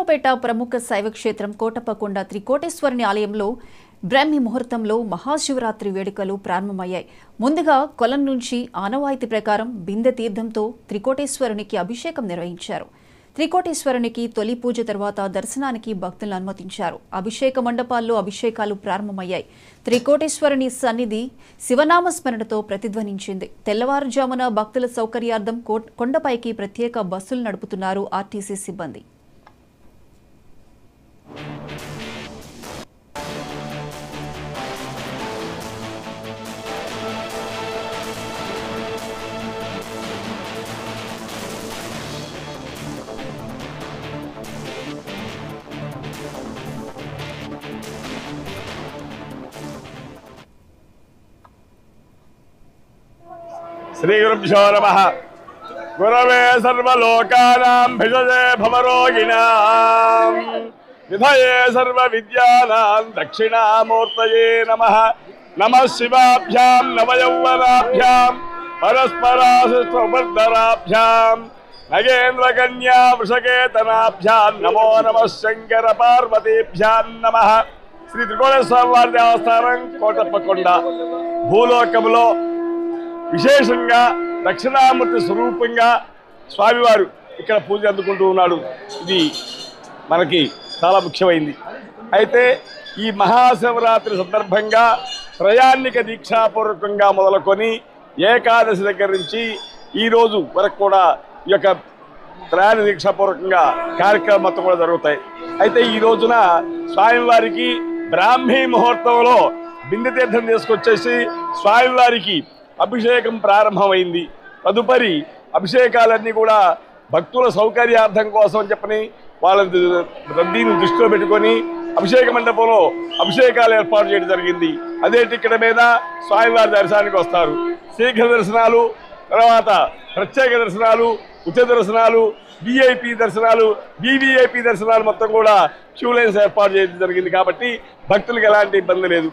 నరసరావుపేట ప్రముఖ శైవ క్షేత్రం కోటప్పకొండ త్రికోటేశ్వరుని ఆలయంలో బ్రాహ్మీ ముహూర్తంలో మహాశివరాత్రి వేడుకలు ప్రారంభమయ్యాయి. ముందుగా కొలం నుంచి ఆనవాయితీ ప్రకారం బిందె తీర్థంతో త్రికోటేశ్వరునికి అభిషేకం నిర్వహించారు. త్రికోటేశ్వరునికి తొలి పూజ తర్వాత దర్శనానికి భక్తులను అనుమతించారు. అభిషేక మండపాల్లో అభిషేకాలు ప్రారంభమయ్యాయి. త్రికోటేశ్వరుని సన్నిధి శివనామస్మరణతో ప్రతిధ్వనించింది. తెల్లవారుజామున భక్తుల సౌకర్యార్థం కొండపైకి ప్రత్యేక బస్సులు నడుపుతున్నారు ఆర్టీసీ సిబ్బంది. श्री गुरुभ्यो नमः। गुरवे सर्वलोकानां भिषजे भवरोगिणां विधये सर्वविद्यानां दक्षिणामूर्तये नमः। नमः शिवाभ्यां नवयौवनाभ्यां परस्पराश्रितोपर्धराभ्यां नगेन्द्रकन्या वृषकेतनाभ्यां नमो नमः शंकर पार्वतीभ्यां नमः। श्री त्रिकोणेश्वर वारि देवस्थानं कोटप्पकोंड भूलोकमुलो విశేషంగా దక్షిణామూర్తి స్వరూపంగా స్వామివారు ఇక్కడ పూజ అందుకుంటూ ఉన్నాడు. ఇది మనకి చాలా ముఖ్యమైంది. అయితే ఈ మహాశివరాత్రి సందర్భంగా త్రయాన్నిక దీక్షాపూర్వకంగా మొదలుకొని ఏకాదశి దగ్గర నుంచి ఈరోజు వరకు కూడా ఈ యొక్క త్రయాన్ని దీక్షాపూర్వకంగా కార్యక్రమం మొత్తం కూడా జరుగుతాయి. అయితే ఈ రోజున స్వామివారికి బ్రాహ్మీ ముహూర్తంలో బిందె తీర్థం తీసుకొచ్చేసి స్వామివారికి అభిషేకం ప్రారంభమైంది. తదుపరి అభిషేకాలన్నీ కూడా భక్తుల సౌకర్యార్థం కోసం చెప్పని వాళ్ళ రద్దీని దృష్టిలో పెట్టుకొని అభిషేక మండపంలో అభిషేకాలు ఏర్పాటు చేయడం జరిగింది. అదే టికెట్ మీద స్వామివారి దర్శనానికి వస్తారు. శీఘ్ర దర్శనాలు, తర్వాత ప్రత్యేక దర్శనాలు, ఉచిత దర్శనాలు, విఐపి దర్శనాలు, వివిఐపి దర్శనాలు మొత్తం కూడా క్యూ లైన్స్ ఏర్పాటు చేయడం జరిగింది. కాబట్టి భక్తులకు ఎలాంటి ఇబ్బంది లేదు.